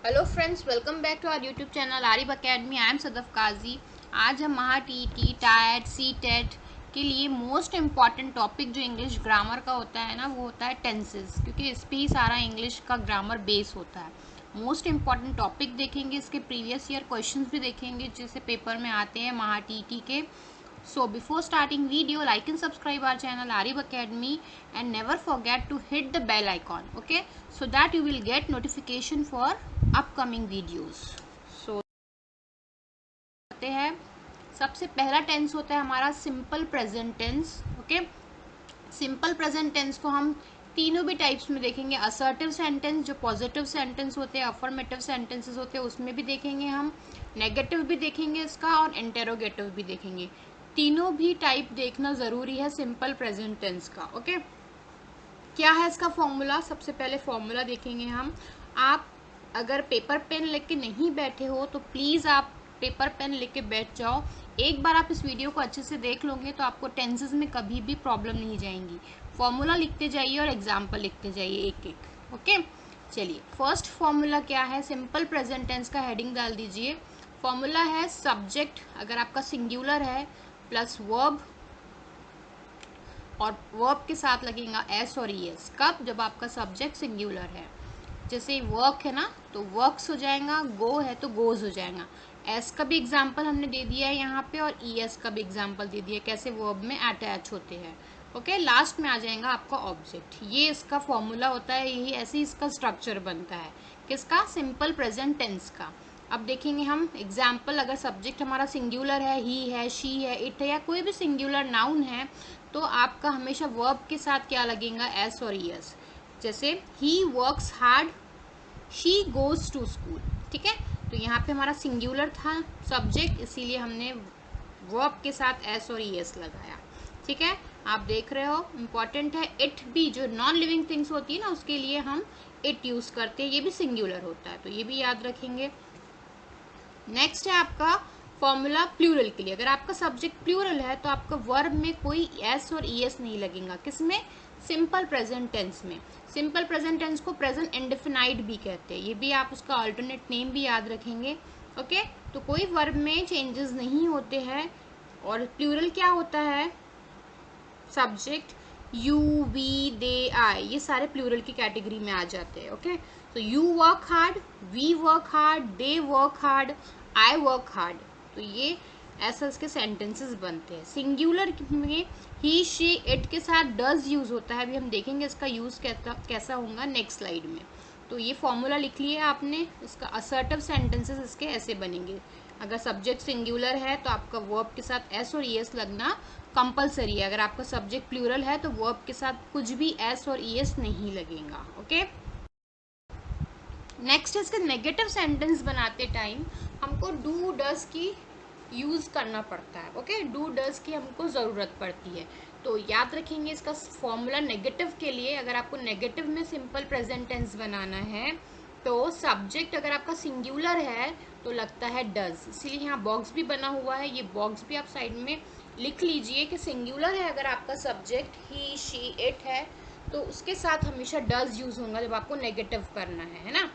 Hello friends, welcome back to our YouTube channel Arif academy. I am Sadaf Kazi. आज हम महा टीटी, टाइट, सी टेट के लिए मोस्ट इम्पॉर्टेंट टॉपिक जो इंग्लिश ग्रामर का होता है ना, वो होता है टेंसेस, क्योंकि इस पे ही सारा इंग्लिश का ग्रामर बेस होता है। मोस्ट इम्पॉर्टेंट टॉपिक देखेंगे, इसके प्रीवियस ईयर क्वेश्चंस भी देखेंगे जैसे पेपर में आते हैं महा टीटी के। So before starting video, like and subscribe our channel Arif Academy and never forget to hit the bell icon, okay, so that you will get notification for upcoming videos. So आते हैं, सबसे पहला tense होता है हमारा simple present tense. Okay, simple present tense को हम तीनों भी टाइप्स में देखेंगे। असर्टिव सेंटेंस जो पॉजिटिव सेंटेंस होते हैं, अफर्मेटिव सेंटेंसेस होते हैं, उसमें भी देखेंगे हम। नेगेटिव भी देखेंगे इसका और इंटेरोगेटिव भी देखेंगे। तीनों भी टाइप देखना ज़रूरी है सिंपल प्रेजेंट टेंस का। ओके, क्या है इसका फॉर्मूला? सबसे पहले फॉर्मूला देखेंगे हम। आप अगर पेपर पेन लेके नहीं बैठे हो तो प्लीज़ आप पेपर पेन लेके बैठ जाओ। एक बार आप इस वीडियो को अच्छे से देख लोगे तो आपको टेंसेस में कभी भी प्रॉब्लम नहीं जाएंगी। फॉर्मूला लिखते जाइए और एग्जाम्पल लिखते जाइए एक एक। ओके, चलिए फर्स्ट फॉर्मूला क्या है? सिंपल प्रेजेंट टेंस का हेडिंग डाल दीजिए। फॉर्मूला है सब्जेक्ट अगर आपका सिंगुलर है प्लस वर्ब, और वर्ब के साथ लगेगा एस और ई एस। कब? जब आपका सब्जेक्ट सिंगुलर है। जैसे वर्क है ना तो वर्क्स हो जाएगा, गो है तो गोज हो जाएगा। एस का भी एग्जाम्पल हमने दे दिया है यहाँ पे और ई एस का भी एग्जाम्पल दे दिया है कैसे वर्ब में अटैच होते हैं। ओके, लास्ट में आ जाएगा आपका ऑब्जेक्ट। ये इसका फॉर्मूला होता है, यही ऐसे ही इसका स्ट्रक्चर बनता है। किसका? सिंपल प्रेजेंट टेंस का। अब देखेंगे हम एग्जाम्पल। अगर सब्जेक्ट हमारा सिंगुलर है, ही है, शी है, इट है, या कोई भी सिंगुलर नाउन है, तो आपका हमेशा वर्ब के साथ क्या लगेगा? एस और ई एस। जैसे he works hard, she goes to school. ठीक है, तो यहाँ पे हमारा सिंगुलर था सब्जेक्ट, इसीलिए हमने वर्ब के साथ एस और ई एस लगाया। ठीक है, आप देख रहे हो इंपॉर्टेंट है। इट भी जो नॉन लिविंग थिंग्स होती है ना, उसके लिए हम इट यूज करते हैं, ये भी सिंगुलर होता है, तो ये भी याद रखेंगे। नेक्स्ट है आपका फॉर्मूला प्लूरल के लिए। अगर आपका सब्जेक्ट प्लूरल है तो आपका वर्ब में कोई एस और ई एस नहीं लगेगा। किसमें? सिंपल प्रेजेंट टेंस में। सिंपल प्रेजेंट टेंस को प्रेजेंट इंडेफिनाइट भी कहते हैं, ये भी आप उसका अल्टरनेट नेम भी याद रखेंगे। ओके, तो कोई वर्ब में चेंजेस नहीं होते हैं। और प्लूरल क्या होता है? सब्जेक्ट यू, वी, दे, आई, ये सारे प्लूरल की कैटेगरी में आ जाते हैं। ओके, तो you work hard, we work hard, they work hard, I work hard, तो ये ऐसा इसके सेंटेंसेस बनते हैं। सिंगुलर में ही, शी, इट के साथ डज यूज होता है। अभी हम देखेंगे इसका यूज कैसा होगा नेक्स्ट स्लाइड में। तो ये फॉर्मूला लिख लिया आपने। इसका असर्टिव सेंटेंसेस इसके ऐसे बनेंगे। अगर सब्जेक्ट सिंगुलर है तो आपका वर्ब के साथ एस और ई एस लगना कंपलसरी है। अगर आपका सब्जेक्ट प्लूरल है तो वर्ब के साथ कुछ भी एस और ई एस नहीं लगेगा। ओके, नेक्स्ट इसके नेगेटिव सेंटेंस बनाते टाइम हमको डू डज की यूज़ करना पड़ता है। ओके, डू डज की हमको ज़रूरत पड़ती है, तो याद रखेंगे इसका फॉर्मूला नेगेटिव के लिए। अगर आपको नेगेटिव में सिंपल प्रेजेंट टेंस बनाना है तो सब्जेक्ट अगर आपका सिंगुलर है तो लगता है डज, इसीलिए यहाँ बॉक्स भी बना हुआ है। ये बॉक्स भी आप साइड में लिख लीजिए कि सिंगुलर है अगर आपका सब्जेक्ट ही, शी, इट है तो उसके साथ हमेशा डज यूज होगा जब आपको नेगेटिव करना है ना।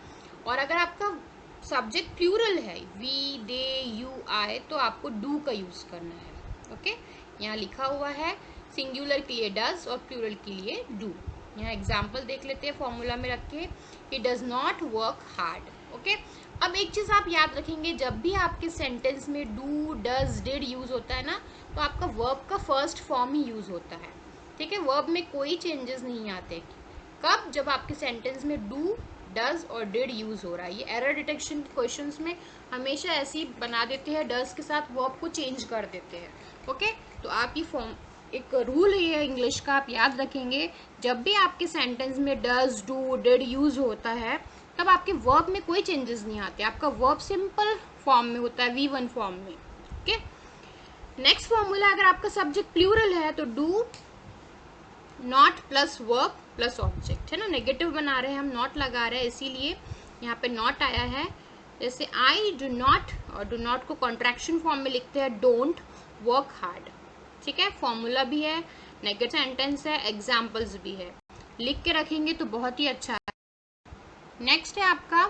और अगर आपका सब्जेक्ट प्लूरल है, वी, दे, यू, आई, तो आपको डू का यूज करना है। ओके, यहाँ लिखा हुआ है सिंगुलर के लिए डज और प्लूरल के लिए डू। यहाँ एग्जाम्पल देख लेते हैं फॉर्मूला में रख के। He does not work hard. Okay, अब एक चीज आप याद रखेंगे, जब भी आपके सेंटेंस में डू, डज, डिड यूज होता है ना, तो आपका वर्ब का फर्स्ट फॉर्म ही यूज होता है। ठीक है, वर्ब में कोई चेंजेस नहीं आते। कब? जब आपके सेंटेंस में डू, डज और डिड यूज हो रहा है। ये एरर डिटेक्शन क्वेश्चंस में हमेशा ऐसे ही बना देते हैं, डज के साथ वर्ब को चेंज कर देते हैं। ओके, तो आप ये फॉर्म एक रूल है इंग्लिश का, आप याद रखेंगे। जब भी आपके सेंटेंस में डज, डू, डिड यूज होता है तब आपके वर्ब में कोई चेंजेस नहीं आते। आपका वर्ब सिंपल फॉर्म में होता है, V1 फॉर्म में। ओके, नेक्स्ट फॉर्मूला, अगर आपका सब्जेक्ट प्लूरल है तो do not plus verb plus object है ना। नेगेटिव बना रहे हैं हम, नॉट लगा रहे हैं, इसीलिए यहाँ पे नॉट आया है। जैसे आई डू नॉट, और डू नॉट को कॉन्ट्रैक्शन फॉर्म में लिखते हैं डोंट वर्क हार्ड। ठीक है, फॉर्मूला भी है, नेगेटिव सेंटेंस है, एग्जाम्पल्स भी है, लिख के रखेंगे तो बहुत ही अच्छा है। नेक्स्ट है आपका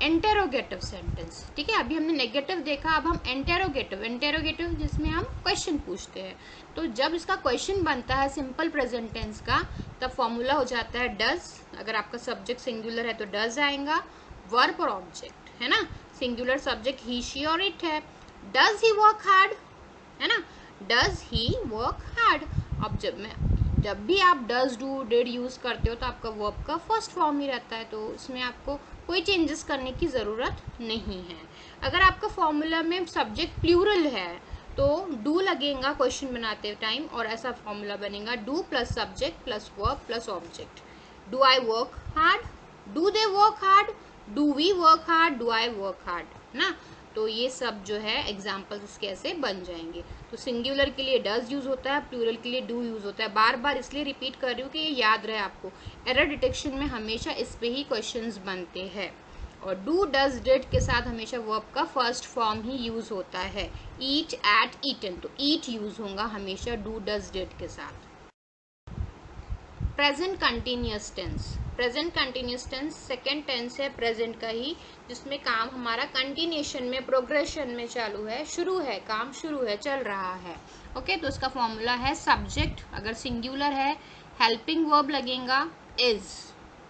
इंटेरोगेटिव सेंटेंस, ठीक है। अभी हमने नेगेटिव देखा, अब हम इंटेरोगेटिव जिसमें हम क्वेश्चन पूछते हैं। तो जब इसका क्वेश्चन बनता है सिंपल प्रेजेंट टेंस का, तब फॉर्मूला हो जाता है डज। अगर आपका सब्जेक्ट सिंगुलर है तो डज आएगा, वर्ब और ऑब्जेक्ट, है ना। सिंगुलर सब्जेक्ट ही शी और इट है, डज ही वर्क हार्ड, है ना, डज ही वर्क हार्ड। अब जब भी आप डज डू डिड यूज करते हो तो आपका वर्ब का फर्स्ट फॉर्म ही रहता है, तो इसमें आपको कोई चेंजेस करने की ज़रूरत नहीं है। अगर आपका फॉर्मूला में सब्जेक्ट प्लूरल है तो डू लगेगा क्वेश्चन बनाते टाइम, और ऐसा फॉर्मूला बनेगा do plus subject plus verb plus object. Do I work hard, do they work hard, do we work hard, do I work hard, ना। तो ये सब जो है एग्जाम्पल्स इसके ऐसे बन जाएंगे। तो सिंगुलर के लिए डज यूज होता है, प्लूरल के लिए डू यूज होता है। बार बार इसलिए रिपीट कर रही हूँ कि ये याद रहे आपको। एरर डिटेक्शन में हमेशा इस पे ही क्वेश्चंस बनते हैं। और डू डज डिड के साथ हमेशा वर्ब का फर्स्ट फॉर्म ही यूज होता है। ईट, एट, ईटन, तो ईट यूज होगा हमेशा डू डज डिड के साथ। Present continuous tense, present continuous tense second tense है प्रेजेंट का ही, जिसमें काम हमारा कंटिन्यूएशन में, प्रोग्रेशन में चालू है, शुरू है, काम शुरू है, चल रहा है। ओके, तो इसका फॉर्मूला है सब्जेक्ट अगर सिंगुलर है हेल्पिंग वर्ब लगेगा इज,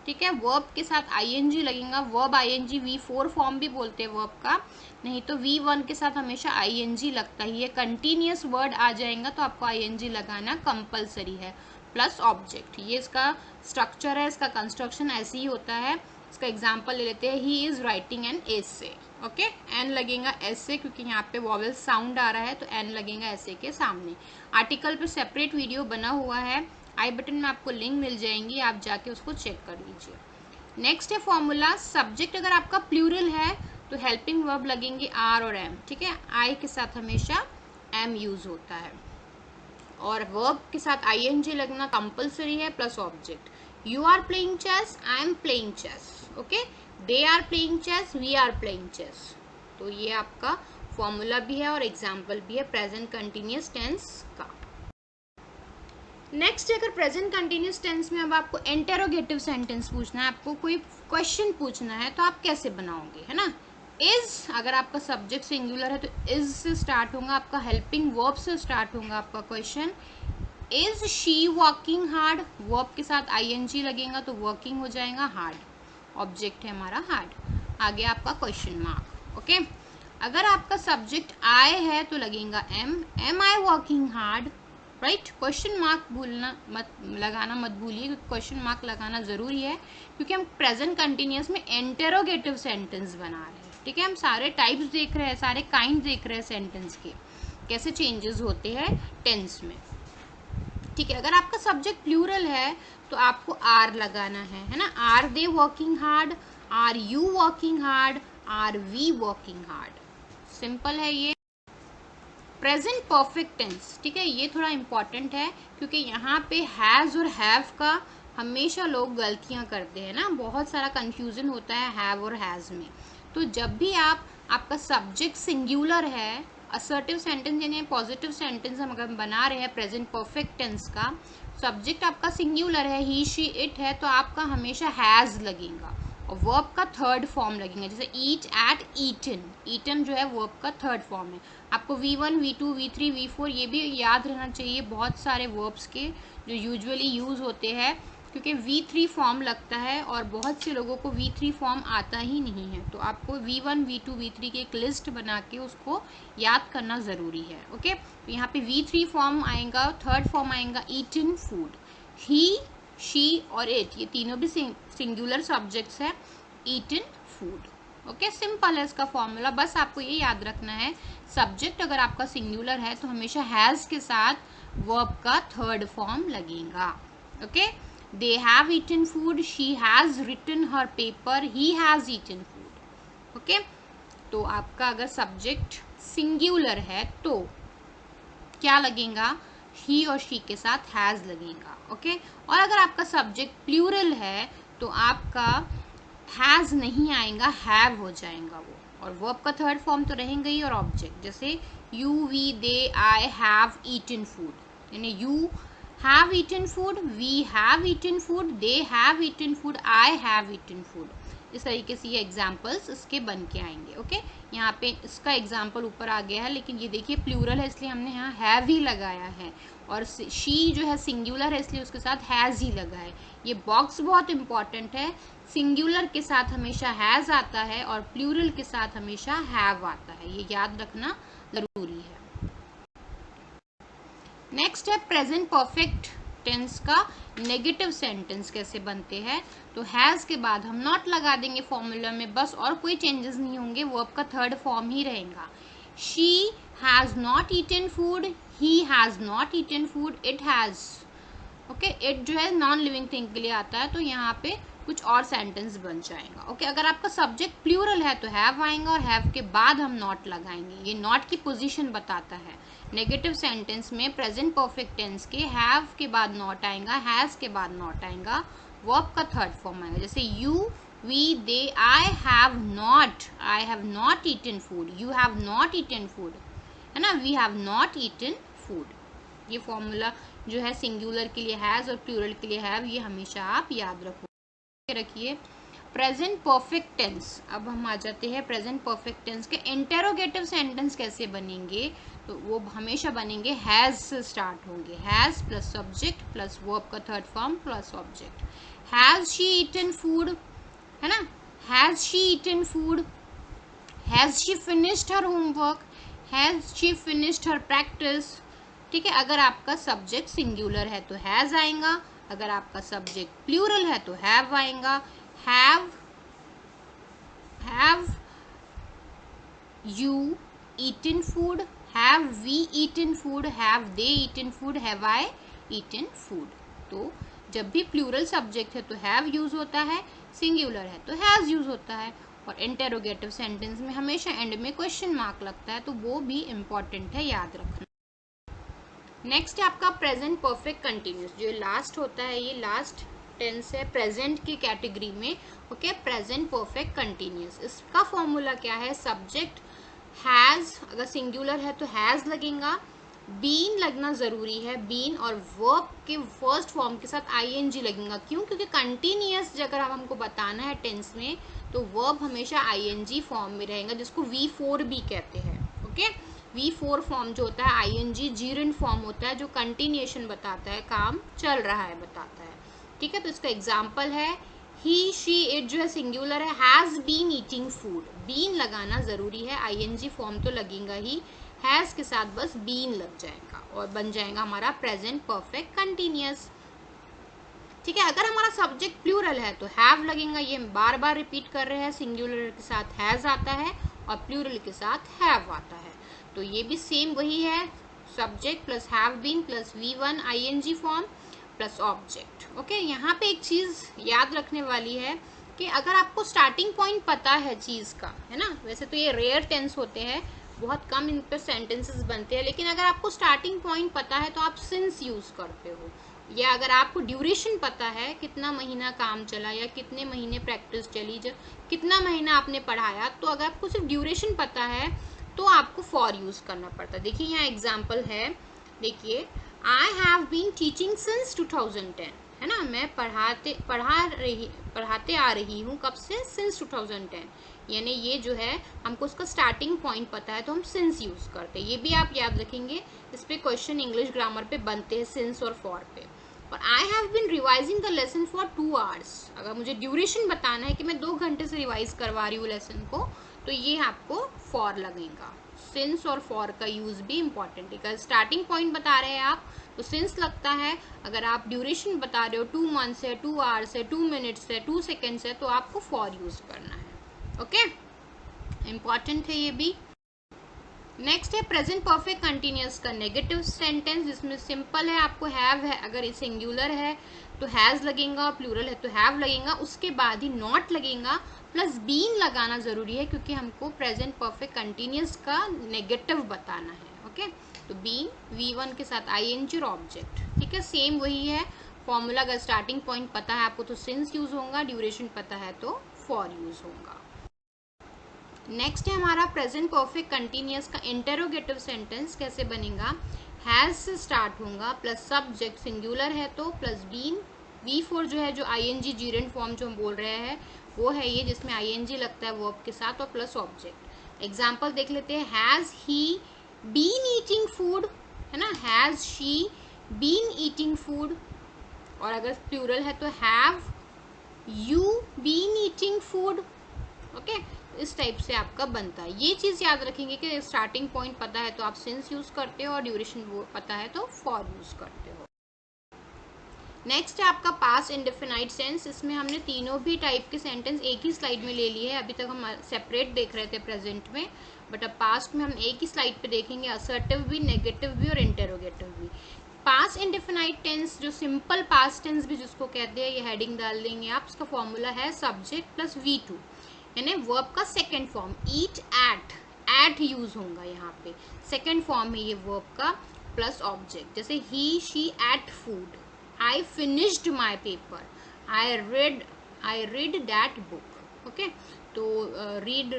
ठीक है। वर्ब के साथ आईएनजी लगेगा, वर्ब आईएनजी V4 फॉर्म भी बोलते हैं वर्ब का, नहीं तो V1 के साथ हमेशा आईएनजी लगता ही है। कंटिन्यूअस वर्ड आ जाएगा तो आपको आईएनजी लगाना कंपलसरी है, प्लस ऑब्जेक्ट। ये इसका स्ट्रक्चर है, इसका कंस्ट्रक्शन ऐसे ही होता है। इसका एग्जाम्पल ले लेते हैं, he is writing an essay. Okay, an लगेगा एसे क्योंकि यहाँ पे वॉवेल साउंड आ रहा है, तो एन लगेगा एसे के सामने। आर्टिकल पे सेपरेट वीडियो बना हुआ है, आई बटन में आपको लिंक मिल जाएंगी, आप जाके उसको चेक कर लीजिए। नेक्स्ट है फॉर्मूला, सब्जेक्ट अगर आपका प्लूरल है तो हेल्पिंग वर्ब लगेंगे आर और एम, ठीक है। आई के साथ हमेशा एम यूज होता है, और वर्ब के साथ आईएनजी लगना कंपलसरी है, plus object. You are playing chess, I am playing chess, okay. They are playing chess, we are playing chess. तो ये आपका फॉर्मूला भी है और एग्जाम्पल भी है प्रेजेंट कंटिन्यूअस टेंस का। नेक्स्ट, अगर प्रेजेंट कंटिन्यूअस टेंस में अब आपको इंटेरोगेटिव सेंटेंस पूछना है, आपको कोई क्वेश्चन पूछना है, तो आप कैसे बनाओगे, है ना। इज, अगर आपका सब्जेक्ट सिंगुलर है तो इज से स्टार्ट होगा, आपका हेल्पिंग वर्ब से स्टार्ट होगा आपका question. Is she working hard, verb के साथ आईएनजी लगेगा तो वर्किंग हो जाएगा, हार्ड ऑब्जेक्ट है हमारा हार्ड। आगे आपका क्वेश्चन मार्क, ओके। अगर आपका सब्जेक्ट आई है तो लगेगा am I working hard, right. Question mark लगाना मत भूलिए, क्योंकि क्वेश्चन मार्क लगाना जरूरी है, क्योंकि हम प्रेजेंट कंटिन्यूअस में इंटेरोगेटिव सेंटेंस बना रहे हैं, ठीक है। हम सारे टाइप्स देख रहे हैं, सारे काइंड देख रहे हैं सेंटेंस के, कैसे चेंजेस होते हैं टेंस में, ठीक है। अगर आपका सब्जेक्ट प्लूरल है तो आपको आर लगाना है ना। Are they working hard, are you working hard, are we working hard, simple है ये। प्रेजेंट परफेक्ट टेंस, ठीक है, ये थोड़ा इंपॉर्टेंट है, क्योंकि यहाँ पे हैज़ और हैव का हमेशा लोग गलतियाँ करते हैं ना, बहुत सारा कंफ्यूजन होता है हैव और हैज़ में। तो जब भी आपका सब्जेक्ट सिंगुलर है, असर्टिव सेंटेंस यानी पॉजिटिव सेंटेंस हम अगर बना रहे हैं प्रेजेंट परफेक्ट टेंस का, सब्जेक्ट आपका सिंगुलर है, ही शी इट है, तो आपका हमेशा हैज़ लगेगा, और वर्ब का थर्ड फॉर्म लगेगा, जैसे ईट, एट, ईटन। ईटन जो है वर्ब का थर्ड फॉर्म है। आपको V1, V2, V3, V4 ये भी याद रहना चाहिए, बहुत सारे वर्ब्स के जो यूजुअली यूज होते हैं, क्योंकि V3 फॉर्म लगता है और बहुत से लोगों को V3 फॉर्म आता ही नहीं है, तो आपको V1, V2, V3 की एक लिस्ट बना के उसको याद करना ज़रूरी है, ओके। तो यहाँ पे V3 फॉर्म आएगा, थर्ड फॉर्म आएगा ईटन फूड। ही, शी और इट, ये तीनों भी सिंगुलर सब्जेक्ट्स है, ईटन फूड, ओके। सिंपल है इसका फॉर्मूला, बस आपको ये याद रखना है, सब्जेक्ट अगर आपका सिंगुलर है तो हमेशा हैज़ के साथ वर्ब का थर्ड फॉर्म लगेगा, okay. They have eaten food, she has written her paper, he has eaten food, okay. तो आपका अगर सब्जेक्ट सिंगुलर है तो क्या लगेगा, ही और शी के साथ हैज़ लगेगा, ओके। और अगर आपका सब्जेक्ट प्लूरल है तो आपका हैज़ नहीं आएगा, हैव हो जाएगा वो, और वर्ब का थर्ड फॉर्म तो रहेगा ही, और ऑब्जेक्ट जैसे you, we, they, I have eaten food, यानी you have eaten food, we have eaten food, they have eaten food, I have eaten food. इस तरीके से ये एग्जाम्पल्स इसके बन के आएंगे। ओके, यहाँ पे इसका एग्जाम्पल ऊपर आ गया है, लेकिन ये देखिए प्लूरल है इसलिए हमने यहाँ हैव ही लगाया है, और शी जो है सिंगुलर है इसलिए उसके साथ हैज़ ही लगा है। ये बॉक्स बहुत इंपॉर्टेंट है, सिंगुलर के साथ हमेशा हैज़ आता है और प्लूरल के साथ हमेशा हैव आता है, ये याद रखना जरूरी है। नेक्स्ट है प्रेजेंट परफेक्ट टेंस का नेगेटिव सेंटेंस कैसे बनते हैं। तो हैज के बाद हम नॉट लगा देंगे फॉर्मूला में बस, और कोई चेंजेस नहीं होंगे, वर्ब का थर्ड फॉर्म ही रहेगा। She has not eaten food, he has not eaten food, it has. Okay, it जो है नॉन लिविंग थिंग के लिए आता है, तो यहाँ पे कुछ और सेंटेंस बन जाएगा। ओके, अगर आपका सब्जेक्ट प्लूरल है तो हैव आएगा, और हैव के बाद हम नॉट लगाएंगे, ये नॉट की पोजीशन बताता है। नेगेटिव सेंटेंस में प्रेजेंट परफेक्ट टेंस के हैव के बाद नॉट आएगा, हैज के बाद नॉट आएगा, वर्ब का थर्ड फॉर्म आएगा। जैसे you, we, they, I have not eaten food, you have not eaten food, है ना, we have not eaten food. ये फॉर्मूला जो है सिंगुलर के लिए हैज और प्लूरल के लिए हैव, ये हमेशा आप याद रखिए। प्रेजेंट परफेक्ट टेंस, अब हम आ जाते हैं प्रेजेंट परफेक्ट टेंस के इंटेरोगेटिव सेंटेंस कैसे बनेंगे। तो वो हमेशा बनेंगे हैज से स्टार्ट होंगे, has plus subject plus verb का third form plus object. Has she eaten food, है ना, has she eaten food, has she finished her homework, has she finished her practice. ठीक है, अगर आपका सब्जेक्ट सिंगुलर है तो हैज आएगा, अगर आपका सब्जेक्ट प्लूरल है तो हैव आएगा। Have you eaten food, have we eaten food, have they eaten food, have I eaten food. तो जब भी प्लूरल सब्जेक्ट है तो हैव यूज होता है, सिंगुलर है तो हैज यूज होता है, और इंटेरोगेटिव सेंटेंस में हमेशा एंड में क्वेश्चन मार्क लगता है, तो वो भी इंपॉर्टेंट है, याद रखना। नेक्स्ट है आपका प्रेजेंट परफेक्ट कंटिन्यूस, जो लास्ट होता है, ये लास्ट टेंस है प्रेजेंट की कैटेगरी में। ओके, प्रेजेंट परफेक्ट कंटिन्यूस, इसका फॉर्मूला क्या है, सब्जेक्ट हैज, अगर सिंगुलर है तो हैज लगेगा, बीन लगना जरूरी है, बीन, और वर्ब के फर्स्ट फॉर्म के साथ आईएनजी लगेगा। क्यों? क्योंकि कंटिन्यूअस अगर हमको बताना है टेंस में तो वर्ब हमेशा आईएनजी फॉर्म में रहेगा, जिसको V4 भी कहते हैं। ओके, V4 फॉर्म जो होता है आईएनजी जीरेंट फॉर्म होता है, जो कंटिन्यूएशन बताता है, काम चल रहा है बताता है। ठीक है, तो इसका एग्जाम्पल है ही, शी, इट जो है सिंगुलर है, has been eating food, been लगाना जरूरी है, आईएनजी फॉर्म तो लगेगा ही, हैज के साथ बस बीन लग जाएगा और बन जाएगा हमारा प्रेजेंट परफेक्ट कंटिन्यूअस। ठीक है, अगर हमारा सब्जेक्ट प्लूरल है तो हैव लगेगा, ये बार बार रिपीट कर रहे हैं, सिंगुलर के साथ हैज आता है और प्लूरल के साथ हैव आता है, तो ये भी सेम वही है, subject plus have been plus V1 ING form plus object. Okay, यहाँ पे एक चीज याद रखने वाली है कि अगर आपको स्टार्टिंग पॉइंट पता है चीज का, है ना, वैसे तो ये रेयर टेंस होते हैं, बहुत कम इन पर सेंटेंसेस बनते हैं, लेकिन अगर आपको स्टार्टिंग पॉइंट पता है तो आप सिंस यूज करते हो, या अगर आपको ड्यूरेशन पता है, कितना महीना काम चला या कितने महीने प्रैक्टिस चली, जब कितना महीना आपने पढ़ाया, तो अगर आपको सिर्फ ड्यूरेशन पता है तो आपको फॉर यूज करना पड़ता है। देखिए यहाँ एग्जाम्पल है, देखिए I have been teaching since 2010, है ना, मैं पढ़ाते आ रही हूँ, कब से, सिंस 2010, यानी ये जो है हमको उसका स्टार्टिंग पॉइंट पता है तो हम सिंस यूज करते हैं, ये भी आप याद रखेंगे, इस पे क्वेश्चन इंग्लिश ग्रामर पे बनते हैं सिंस और फॉर पे। और I have been revising the lesson for 2 hours, अगर मुझे ड्यूरेशन बताना है कि मैं 2 घंटे से रिवाइज करवा रही हूँ लेसन को, तो ये आपको फॉर लगेगा। सिंस और फॉर का यूज भी इंपॉर्टेंट है, अगर स्टार्टिंग पॉइंट बता रहे हैं आप तो सिंस लगता है, अगर आप ड्यूरेशन बता रहे हो 2 months है, 2 hours है, 2 minutes है, 2 seconds है, तो आपको फॉर यूज करना है। ओके, इंपॉर्टेंट है ये भी। नेक्स्ट है प्रेजेंट परफेक्ट कंटिन्यूअस का नेगेटिव सेंटेंस, जिसमें सिंपल है, आपको हैव है, अगर सिंगुलर है तो हैज लगेगा, प्लूरल है तो हैव लगेगा, उसके बाद ही नॉट लगेगा, प्लस बीन लगाना जरूरी है, क्योंकि हमको प्रेजेंट परफेक्ट कंटिन्यूअस का नेगेटिव बताना है। ओके, तो बीन V1 के साथ आईएनजी और ऑब्जेक्ट। ठीक है, सेम वही है फॉर्मूला, अगर स्टार्टिंग पॉइंट पता है आपको तो सिंस यूज होगा, ड्यूरेशन पता है तो फॉर यूज होगा। नेक्स्ट है हमारा प्रेजेंट परफेक्ट कंटिन्यूअस का इंटेरोगेटिव सेंटेंस कैसे बनेगा, हैज से स्टार्ट होगा, प्लस सब्जेक्ट सिंगुलर है तो प्लस बीन V4 जो है, जो ING जीरेंट फॉर्म जो हम बोल रहे हैं, वो है ये जिसमें ING लगता है वर्ब के साथ और प्लस ऑब्जेक्ट। एग्जाम्पल देख लेते हैं। Has he been eating food, है ना, has she been eating food. और अगर प्लूरल है तो have you been eating food. Okay, इस टाइप से आपका बनता है। ये चीज़ याद रखेंगे कि स्टार्टिंग पॉइंट पता है तो आप सिंस यूज़ करते हो और ड्यूरेशन पता है तो फॉर यूज़ करते हो। नेक्स्ट है आपका पास्ट इंडेफिनाइट सेंस। इसमें हमने तीनों भी टाइप के सेंटेंस एक ही स्लाइड में ले लिए हैं। अभी तक हम सेपरेट देख रहे थे प्रेजेंट में, बट अब पास्ट में हम एक ही स्लाइड पे देखेंगे, असर्टिव भी, नेगेटिव भी और इंटेरोगेटिव भी। पास्ट इंडेफिनाइट टेंस, जो सिंपल पास्ट टेंस भी जिसको कहते हैं, ये हेडिंग डाल देंगे आप। इसका फॉर्मूला है सब्जेक्ट प्लस V2, यानी वर्ब का सेकेंड फॉर्म। ईट, एट यूज होगा यहाँ पे, सेकेंड फॉर्म है ये वर्ब का, प्लस ऑब्जेक्ट। जैसे he she ate food, I finished my paper, I read that book. Okay, तो read,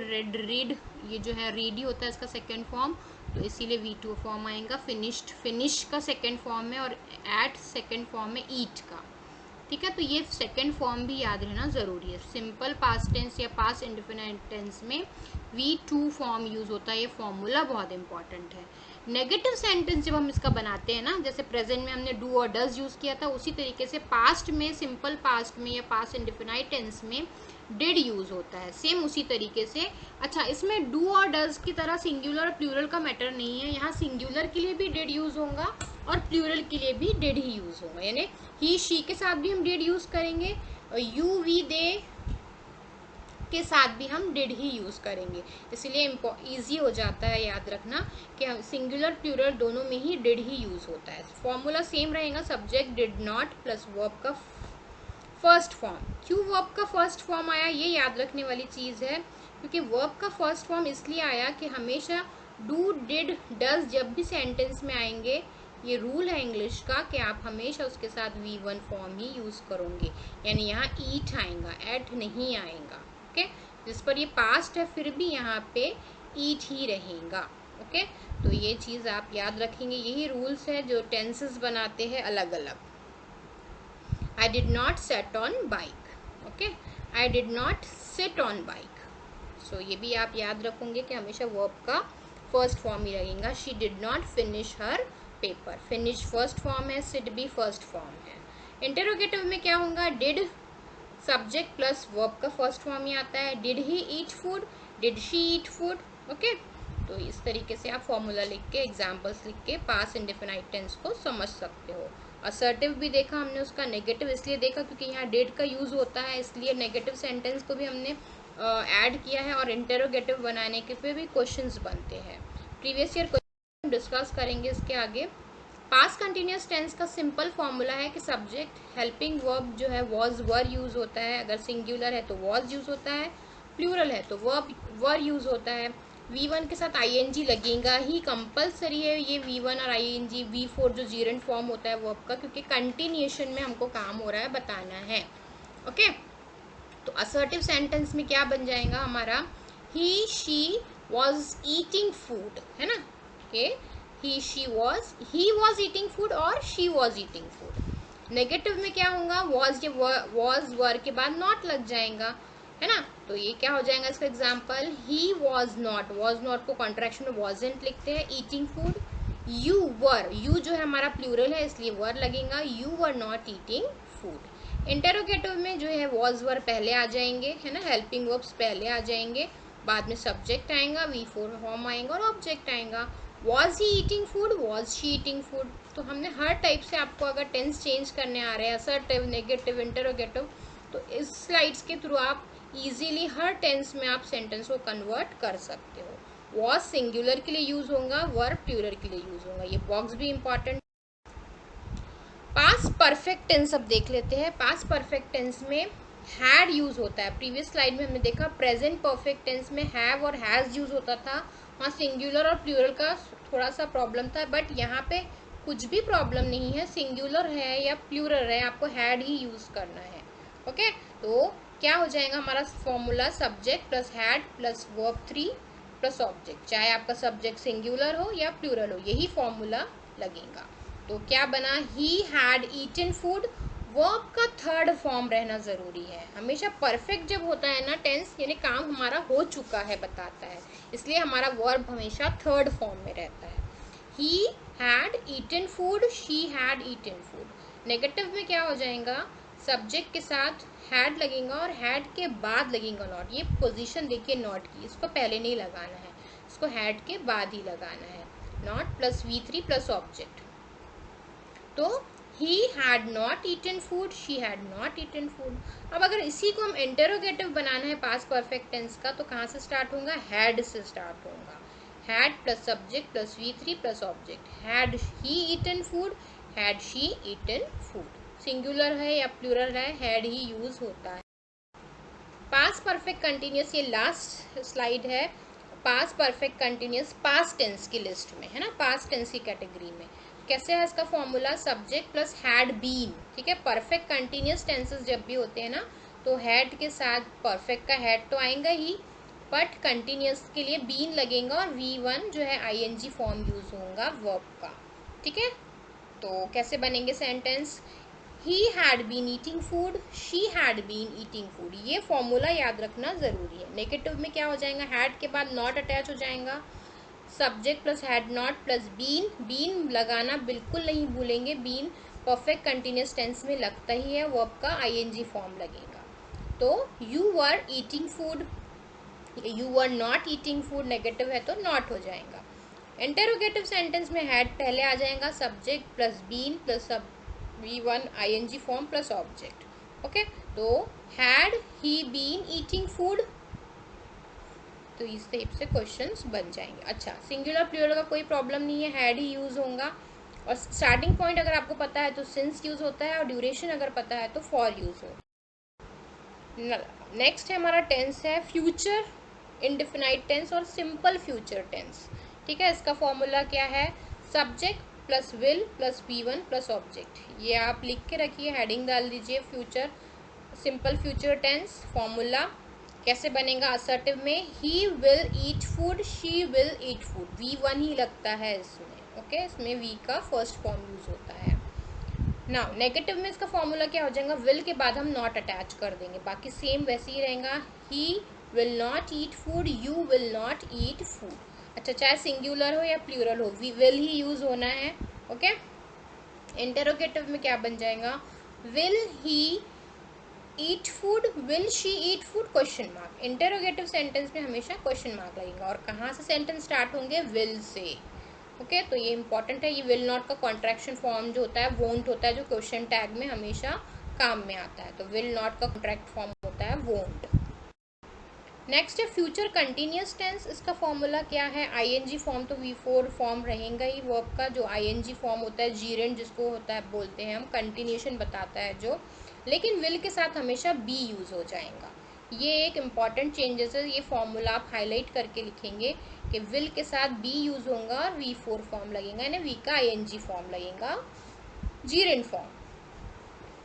read ये जो है read ही होता है इसका सेकेंड फॉर्म, तो इसीलिए V2 फॉर्म आएगा। finish का सेकेंड फॉर्म है और at सेकेंड फॉर्म है eat का। ठीक है, तो ये सेकेंड फॉर्म भी याद रहना जरूरी है। सिंपल पास्ट टेंस या पास्ट इंडेफिनाइट टेंस में V2 फॉर्म यूज होता है, ये फॉर्मूला बहुत इंपॉर्टेंट है। नेगेटिव सेंटेंस जब हम इसका बनाते हैं ना, जैसे प्रेजेंट में हमने डू और डज यूज किया था, उसी तरीके से पास्ट में, सिंपल पास्ट में या पास्ट इंडेफिनाइट टेंस में डिड यूज होता है, सेम उसी तरीके से। अच्छा, इसमें डू और डज की तरह सिंगुलर और प्लूरल का मैटर नहीं है। यहाँ सिंगुलर के लिए भी डिड यूज होगा और प्लूरल के लिए भी डिड ही यूज होगा, यानी ही शी के साथ भी हम डिड यूज करेंगे और यू वी दे के साथ भी हम डिड ही यूज करेंगे। इसलिए इजी हो जाता है याद रखना कि हम सिंगुलर प्लूरल दोनों में ही डिड ही यूज होता है। फॉर्मूला सेम रहेगा, subject did not plus verb का फर्स्ट फॉर्म। क्यों वर्ब का फर्स्ट फॉर्म आया, ये याद रखने वाली चीज़ है, क्योंकि वर्ब का फर्स्ट फॉर्म इसलिए आया कि हमेशा डू, डिड, डज जब भी सेंटेंस में आएंगे, ये रूल है इंग्लिश का कि आप हमेशा उसके साथ V1 फॉर्म ही यूज़ करोगे, यानी यहाँ ईट आएगा, एट नहीं आएगा। ओके, जिस पर ये पास्ट है फिर भी यहाँ पे ईट ही रहेगा। ओके, तो ये चीज़ आप याद रखेंगे। यही रूल्स है जो टेंसेस बनाते हैं अलग अलग। I did not sit on bike. Okay, I did not sit on bike. So ये भी आप याद रखोगे कि हमेशा वर्ब का फर्स्ट फॉर्म ही लगेगा। She did not finish her paper. Finish first form है, sit भी फर्स्ट फॉर्म है। इंटेरोगेटिव में क्या होगा, did सब्जेक्ट प्लस वर्ब का फर्स्ट फॉर्म ही आता है। Did he eat food? Did she eat food? Okay, तो इस तरीके से आप फॉर्मूला लिख के, एग्जाम्पल्स लिख के पास्ट इंडेफिनाइट टेंस को समझ सकते हो। असर्टिव भी देखा हमने, उसका नेगेटिव इसलिए देखा क्योंकि यहाँ डिड का यूज़ होता है, इसलिए नेगेटिव सेंटेंस को भी हमने ऐड किया है। और इंटेरोगेटिव बनाने के पे भी क्वेश्चंस बनते हैं, प्रीवियस ईयर क्वेश्चन डिस्कस करेंगे इसके आगे। पास्ट कंटिन्यूस टेंस का सिंपल फॉर्मूला है कि सब्जेक्ट हेल्पिंग वर्ब जो है वॉज वर यूज़ होता है, अगर सिंगुलर है तो वॉज यूज़ होता है, प्लूरल है तो वर्ब वर यूज़ होता है। V1 के साथ ING लगेगा ही, कंपलसरी है ये V1 और ING। V4 जो जीरेंट फॉर्म होता है वर्ब का, क्योंकि कंटिन्यूएशन में हमको काम हो रहा है, बताना है। ओके, तो असर्टिव सेंटेंस में क्या बन जाएगा हमारा, ही शी वॉज ईटिंग फूड, है ना, कि ही वॉज ईटिंग फूड और she was eating food. Negative में क्या होगा, वॉज, ये वॉज वर के बाद नॉट लग जाएगा, है ना, तो ये क्या हो जाएगा इसका एग्जाम्पल, ही वॉज नॉट को कॉन्ट्रैक्शन में वॉजेंट लिखते हैं, eating food. You were, you जो है हमारा प्लूरल है इसलिए वर लगेगा, you were not eating food. Interrogative में जो है वॉज वर पहले आ जाएंगे, है ना, हेल्पिंग वर्ब्स पहले आ जाएंगे, बाद में सब्जेक्ट आएगा, V4 फॉर्म आएगा और ऑब्जेक्ट आएगा। Was he eating food, was she eating food. तो हमने हर टाइप से आपको अगर टेंस चेंज करने आ रहे हैं, असर्टिव, नेगेटिव, इंटेरोगेटिव, तो इस स्लाइड्स के थ्रू आप इजीली हर टेंस में आप सेंटेंस को कन्वर्ट कर सकते हो। वॉज सिंगुलर के लिए यूज होगा, वर्ब प्लूरल के लिए यूज होगा, ये बॉक्स भी इंपॉर्टेंट। पास्ट परफेक्ट टेंस अब देख लेते हैं। पास्ट परफेक्ट टेंस में हैड यूज होता है। प्रीवियस स्लाइड में हमने देखा प्रेजेंट परफेक्ट टेंस में हैव और हैज यूज होता था, वहाँ सिंगुलर और प्लूरल का थोड़ा सा प्रॉब्लम था, बट यहाँ पे कुछ भी प्रॉब्लम नहीं है, सिंगुलर है या प्लूरल है, आपको हैड ही यूज करना है। ओके, तो क्या हो जाएगा हमारा formula, subject plus had plus verb 3 plus object, चाहे आपका सब्जेक्ट सिंगुलर हो या प्लूरल हो, यही फॉर्मूला लगेगा। तो क्या बना, he had eaten food, verb का थर्ड फॉर्म रहना ज़रूरी है। हमेशा परफेक्ट जब होता है ना टेंस, यानी काम हमारा हो चुका है बताता है, इसलिए हमारा वर्ब हमेशा थर्ड फॉर्म में रहता है। He had eaten food, she had eaten food. Negative में क्या हो जाएगा, सब्जेक्ट के साथ हैड लगेगा और हैड के बाद लगेगा नॉट। ये पोजीशन देखिए नॉट की, इसको पहले नहीं लगाना है, इसको हैड के बाद ही लगाना है। Not plus V3 plus object. तो he had not eaten food, she had not eaten food। अब अगर इसी को हम इंटेरोगेटिव बनाना है पास्ट परफेक्ट टेंस का, तो कहाँ से स्टार्ट होगा, हैड से स्टार्ट होगा। Had plus subject plus V3 plus object. Had he eaten food, had she eaten food. Singular है या प्लूरल है, हैड ही यूज होता है। पास्ट परफेक्ट कंटिन्यूस, ये लास्ट स्लाइड है। Past perfect continuous past tense की लिस्ट में है ना, पास्ट टेंस की कैटेगरी में। कैसे है इसका formula, subject plus had been. ठीक है, परफेक्ट कंटिन्यूस टेंसेस जब भी होते हैं ना, तो हैड के साथ परफेक्ट का हैड तो आएगा ही, बट कंटिन्यूस के लिए बीन लगेगा और V1 जो है ING फॉर्म यूज होगा वर्ब का। ठीक है, तो कैसे बनेंगे sentence, He had been eating food, she had been eating food। ये फॉर्मूला याद रखना जरूरी है। नेगेटिव में क्या हो जाएगा, हैड के बाद नॉट अटैच हो जाएगा, subject plus had not plus been. Been लगाना बिल्कुल नहीं भूलेंगे, बीन परफेक्ट कंटिन्यूस टेंस में लगता ही है, वर्ब का ING फॉर्म लगेगा। तो you were eating food, you were not eating food negative है तो नॉट हो जाएगा। इंटेरोगेटिव सेंटेंस में हैड पहले आ जाएगा, subject plus been plus V1 ING form plus object. Okay, तो had he been eating food, तो इस टाइप से क्वेश्चंस बन जाएंगे। अच्छा, सिंगुलर प्लूरल का कोई प्रॉब्लम नहीं है, हैड ही यूज होगा। और स्टार्टिंग पॉइंट अगर आपको पता है तो सिंस यूज होता है, और ड्यूरेशन अगर पता है तो फॉर यूज होता है। नेक्स्ट है हमारा टेंस है फ्यूचर इंडेफिनाइट टेंस और सिंपल फ्यूचर टेंस। ठीक है, इसका फॉर्मूला क्या है, subject plus will plus V1 plus object. ये आप लिख के रखिए, हेडिंग डाल दीजिए future, simple future tense. Formula कैसे बनेगा, असर्टिव में he will eat food, she will eat food. V1 ही लगता है इसमें। ओके, इसमें V का फर्स्ट फॉर्म यूज होता है। नाउ नेगेटिव में इसका फॉर्मूला क्या हो जाएगा, विल के बाद हम नॉट अटैच कर देंगे, बाकी सेम वैसे ही रहेगा। He will not eat food, you will not eat food. अच्छा, चाहे सिंगुलर हो या प्लूरल हो, विल ही यूज होना है। ओके, इंटेरोगेटिव में क्या बन जाएगा, will he eat food, will she eat food, question mark. Interrogative sentence में हमेशा क्वेश्चन मार्क लगेगा। और कहाँ से सेंटेंस स्टार्ट होंगे, विल से। ओके, तो ये इंपॉर्टेंट है। ये विल नॉट का कॉन्ट्रैक्शन फॉर्म जो होता है वोंट होता है, जो क्वेश्चन टैग में हमेशा काम में आता है। तो विल नॉट का कॉन्ट्रैक्ट फॉर्म होता है वोंट। नेक्स्ट है फ्यूचर कंटिन्यूस टेंस। इसका फॉर्मूला क्या है, ING फॉर्म तो V4 फॉर्म रहेगा ही वर्ब का। जो ING फॉर्म होता है जीरेंड जिसको होता है बोलते हैं हम, कंटिन्यूशन बताता है जो, लेकिन विल के साथ हमेशा बी यूज हो जाएगा। ये एक इम्पॉर्टेंट चेंजेस है, ये फॉर्मूला आप हाईलाइट करके लिखेंगे कि विल के साथ बी यूज होगा और V4 फॉर्म लगेगा, यानी V का ING फॉर्म लगेगा, जीरेंड फॉर्म।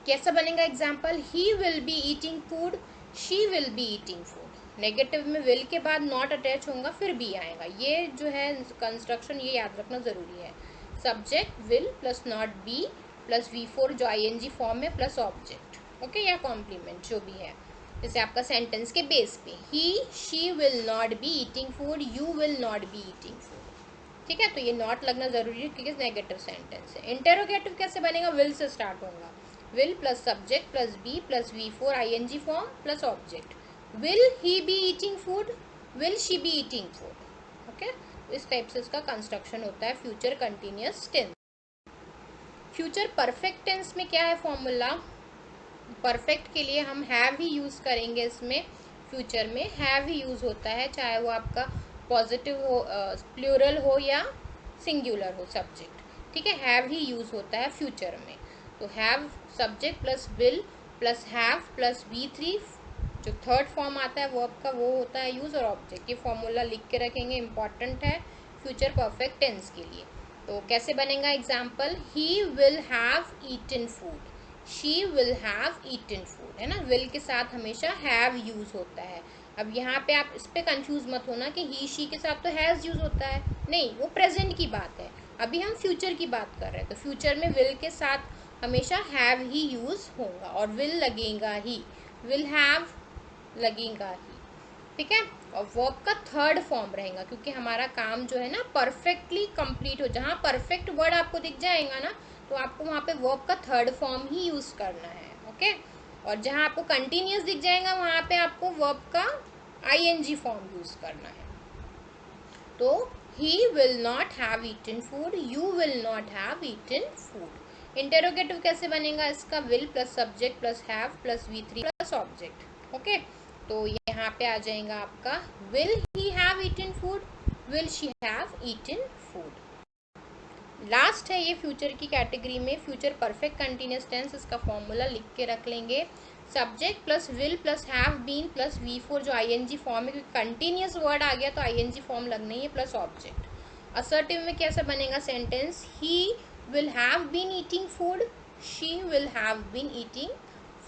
कैसा बनेगा example, he will be eating food, she will be eating food. Negative में विल के बाद नॉट अटैच होगा, फिर बी आएगा। ये जो है कंस्ट्रक्शन, ये याद रखना जरूरी है। Subject will plus not be plus V4 जो ING फॉर्म में प्लस ऑब्जेक्ट। ओके, या कॉम्प्लीमेंट जो भी है, जैसे आपका सेंटेंस के बेस पे, he she will not be eating food, you will not be eating food. ठीक है, तो ये नॉट लगना जरूरी है क्योंकि नेगेटिव सेंटेंस है। इंटेरोगेटिव कैसे बनेगा, विल से स्टार्ट होगा, will plus subject plus be plus V4 ING form plus object. Will he be eating food, will she be eating food. Okay, इस टाइप से इसका कंस्ट्रक्शन होता है future continuous tense. Future perfect tense में क्या है formula, perfect के लिए हम हैव ही यूज करेंगे। इसमें फ्यूचर में हैव ही यूज होता है, चाहे वो आपका पॉजिटिव हो, प्लूरल हो या सिंगुलर हो सब्जेक्ट। ठीक है, हैव ही यूज होता है फ्यूचर में। तो have subject plus will plus have plus V3 जो थर्ड फॉर्म आता है वर्ब का वो होता है यूज, और ऑब्जेक्ट। ये फॉर्मूला लिख के रखेंगे, इंपॉर्टेंट है फ्यूचर परफेक्ट टेंस के लिए। तो कैसे बनेगा example, he will have eaten food, she will have eaten food, है ना। विल के साथ हमेशा हैव यूज होता है। अब यहाँ पे आप इस पे कंफ्यूज मत होना कि ही शी के साथ तो हैज यूज होता है, नहीं, वो प्रेजेंट की बात है। अभी हम फ्यूचर की बात कर रहे हैं, तो फ्यूचर में विल के साथ हमेशा हैव ही यूज होगा और विल लगेगा ही, विल हैव लगेगा ही, ठीक है। और वर्ब का थर्ड फॉर्म रहेगा, क्योंकि हमारा काम जो है ना परफेक्टली कंप्लीट हो, जहाँ परफेक्ट वर्ड आपको दिख जाएगा ना तो आपको वहाँ पे वर्ब का थर्ड फॉर्म ही यूज करना है, ओके। और जहाँ आपको कंटिन्यूस दिख जाएगा वहाँ पे आपको वर्ब का आईएनजी फॉर्म यूज करना है। तो he will not have eaten food, you will not have eaten food। Interrogative कैसे बनेगा इसका, will plus subject plus have plus V3 plus object, okay. तो यहाँ पे आ जाएगा आपका will he have eaten food, will she have eaten food। Last है ये फ्यूचर की कैटेगरी में, फ्यूचर परफेक्ट कंटिन्यूस टेंस। इसका फॉर्मूला लिख के रख लेंगे, subject plus will plus have been plus V4 जो आईएनजी फॉर्म है, क्योंकि कंटिन्यूस वर्ड आ गया तो आईएनजी फॉर्म लगना ही है, प्लस ऑब्जेक्ट। असर्टिव में कैसे बनेगा sentence, he will have been eating food, she will have been eating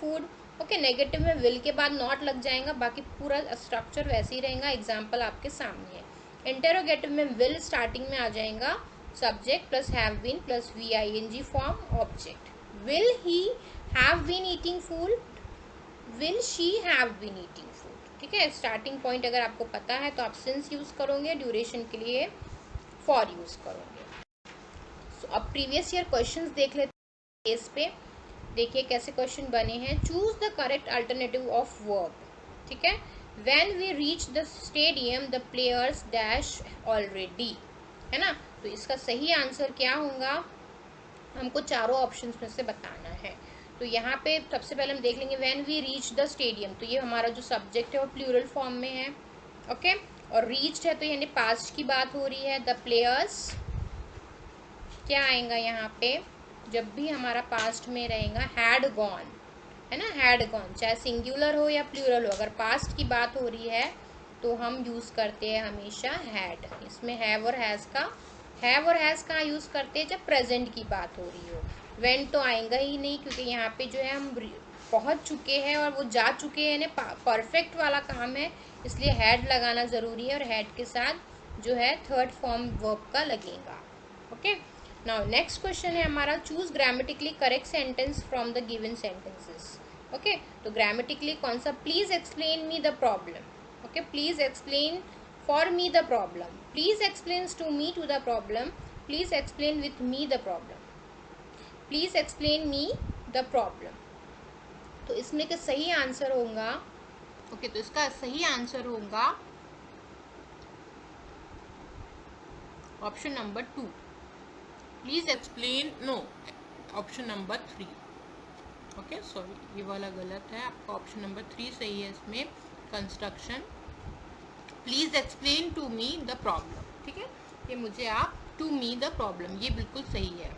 food, okay. Negative में विल के बाद नॉट लग जाएगा, बाकी पूरा स्ट्रक्चर वैसे ही रहेगा, एग्जाम्पल आपके सामने है। इंटेरोगेटिव में विल स्टार्टिंग में आ जाएगा, subject plus have been plus VING form object. Will he have been eating food, will she have been eating food, ठीक है। स्टार्टिंग पॉइंट अगर आपको पता है तो आप सिंस यूज करोगे, ड्यूरेशन के लिए फॉर यूज करोगे। सो अब प्रीवियस ईयर क्वेश्चंस देख लेते हैं इस पे। देखिए कैसे क्वेश्चन बने हैं। Choose the correct alternative of verb, ठीक है। When we reach the stadium the players dash already, है ना। तो इसका सही आंसर क्या होगा, हमको चारों ऑप्शंस में से बताना है। तो यहाँ पे सबसे पहले हम देख लेंगे when we reach the stadium, तो ये हमारा जो सब्जेक्ट है वो प्लूरल फॉर्म में है, ओके। और रीच्ड है तो यानी पास्ट की बात हो रही है। द प्लेयर्स क्या आएगा यहाँ पे, जब भी हमारा पास्ट में रहेगा हैड गॉन, है ना, हैड गॉन, चाहे सिंगुलर हो या प्लूरल हो, अगर पास्ट की बात हो रही है तो हम यूज करते हैं हमेशा हैड। इसमें हैव और हैज कहाँ यूज करते हैं, जब प्रेजेंट की बात हो रही हो। वेन तो आएगा ही नहीं, क्योंकि यहाँ पे जो है हम पहुंच चुके हैं और वो जा चुके हैं, परफेक्ट वाला काम है, इसलिए हैड लगाना जरूरी है। और हैड के साथ जो है थर्ड फॉर्म वर्ब का लगेगा, ओके। नाउ नेक्स्ट क्वेश्चन है हमारा, choose grammatically correct sentence from the given sentences, okay. तो ग्रामेटिकली कौन सा, please explain me the problem, okay. Please explain for me the problem, please explains to me to the problem, please explain with me the problem, please explain me the problem. तो इसमें का सही answer होगा, okay. तो इसका सही answer होगा option number 2, please explain, no, option number 3, okay. Sorry ये वाला गलत है, आपका ऑप्शन नंबर 3 सही है इसमें, construction please explain to me the problem, ठीक है। ये मुझे आप टू मी द प्रॉब्लम, ये बिल्कुल सही है।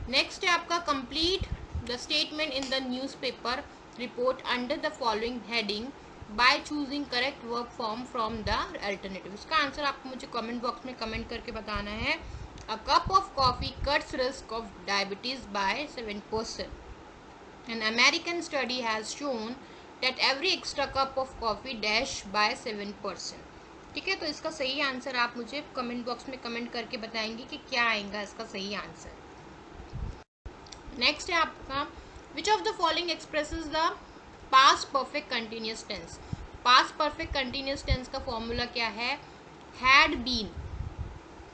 नेक्स्ट है आपका, complete the statement in the newspaper report under the following heading by choosing correct verb form from the alternative. इसका आंसर आपको मुझे कमेंट बॉक्स में कमेंट करके बताना है। A cup of coffee cuts risk of diabetes by 7%. An American study has shown that every extra cup of coffee dash by 7%. ठीक है, तो इसका सही आंसर आप मुझे कमेंट बॉक्स में कमेंट करके बताएंगे कि क्या आएगा इसका सही आंसर। नेक्स्ट है आपका, which of the following expresses the past perfect continuous tense. Past perfect continuous tense का फॉर्मूला क्या है, हैड बीन,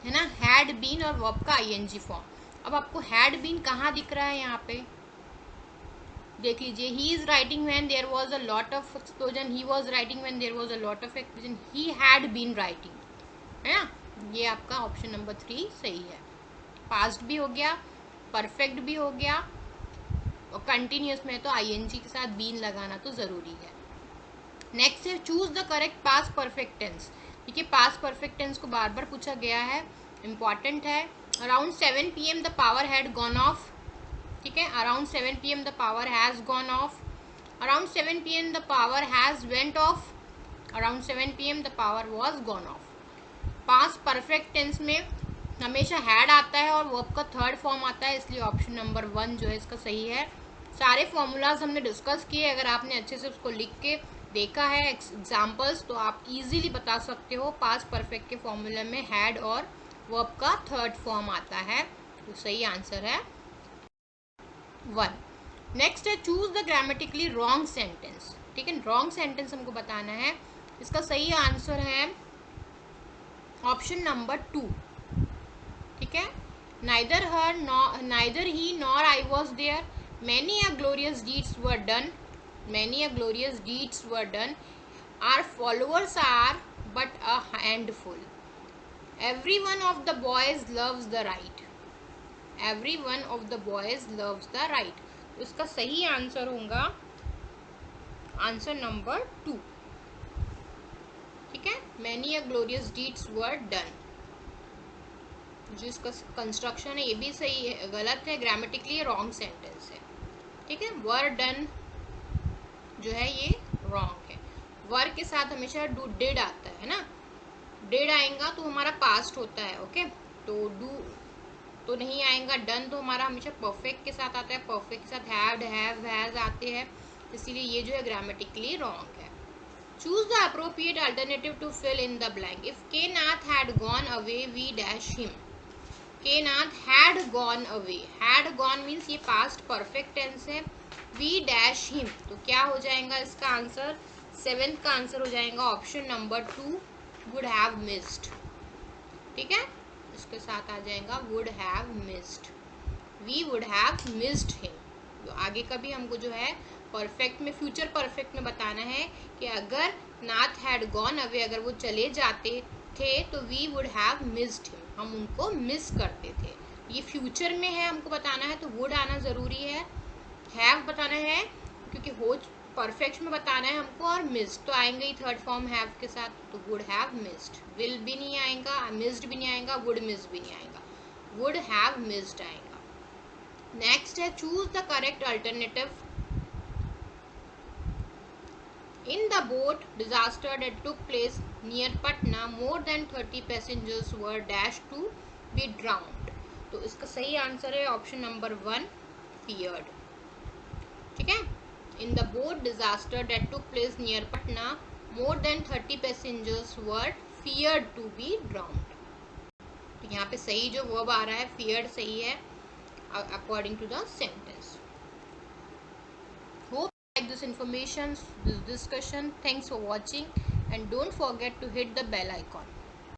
है ना, हैड बीन और वर्ब का आईएनजी फॉर्म। अब आपको हैड बीन कहाँ दिख रहा है, यहाँ पे देख लीजिए, he is writing when there was a lot of explosion, he was writing when there was a lot of explosion, he had been writing, है ना। ये आपका ऑप्शन नंबर 3 सही है। पास्ट भी हो गया, परफेक्ट भी हो गया, और कंटिन्यूस में तो आईएनजी के साथ बीन लगाना तो जरूरी है। नेक्स्ट है, choose the correct past perfect tense. ठीक है, पास्ट परफेक्ट टेंस को बार बार पूछा गया है, इंपॉर्टेंट है। Around 7 PM the power had gone off, ठीक है, around 7 PM the power has gone off, around 7 PM the power has went off, around 7 PM the power was gone off. Past perfect tense में हमेशा had आता है और वर्ब का third form आता है, इसलिए ऑप्शन नंबर 1 जो है इसका सही है। सारे फॉर्मूलाज हमने डिस्कस किए, अगर आपने अच्छे से उसको लिख के देखा है एग्जाम्पल्स, तो आप इजीली बता सकते हो पास्ट परफेक्ट के फॉर्मूले में हैड और वर्ब का थर्ड फॉर्म आता है, तो सही आंसर है 1. नेक्स्ट है choose the grammatically wrong sentence. ठीक है, रॉन्ग सेंटेंस हमको बताना है. इसका सही आंसर है ऑप्शन नंबर 2. ठीक है, neither he nor I was there. Many a glorious deeds were done. Many a glorious deeds were done. Our followers are but a handful. Every one of the boys loves the right. Every one of the boys loves the right. तो इसका सही answer होगा answer number 2. ठीक है, many a glorious deeds were done. जो इसका construction है ये भी सही है, गलत है, ग्रामेटिकली रॉन्ग सेंटेंस है. ठीक है, वर डन जो है ये रॉन्ग है. वर के साथ हमेशा डू डिड आता है ना, डिड आएगा तो हमारा पास्ट होता है. ओके, तो डू तो नहीं आएगा. डन तो हमारा हमेशा परफेक्ट के साथ आता है, परफेक्ट के साथ हैड हैव हैज आते हैं, इसीलिए ये जो है ग्रामेटिकली रॉन्ग है. Choose the appropriate alternative to fill in the blank. If K Nath had gone away we dash him. K Nath had gone away. Had gone means ये पास्ट परफेक्ट टेंस है. We dash him तो क्या हो जाएगा इसका answer, 7th का answer हो जाएगा option number 2 would have missed. ठीक है, इसके साथ आ जाएगा would have missed. We would have missed him. तो आगे का भी हमको जो है परफेक्ट में, फ्यूचर परफेक्ट में बताना है कि अगर नाथ हैड गॉन अवे, अगर वो चले जाते थे तो we would have missed him, हम उनको मिस करते थे. ये फ्यूचर में है, हमको बताना है तो वुड आना ज़रूरी है. हैव बताना है क्योंकि हो परफेक्ट में बताना है हमको, और मिस्ड तो आएंगे ही थर्ड फॉर्म हैव के साथ, तो वुड हैव मिस्ड. विल भी नहीं आएगा, मिस्ड भी नहीं आएगा, वुड मिस भी नहीं आएगा, वुड हैव मिस्ड आएगा. नेक्स्ट है choose the correct alternative. In the boat disaster that took place near Patna, more than 30 passengers were dashed to be drowned. तो इसका सही आंसर है ऑप्शन नंबर 1 feared. ठीक है, in the boat disaster that took place near Patna, more than 30 passengers were feared to be drowned. तो यहाँ पे सही जो वर्ब आ रहा है feared सही है according to the sentence. Hope like this information, this discussion. Thanks for watching and don't forget to hit the bell icon.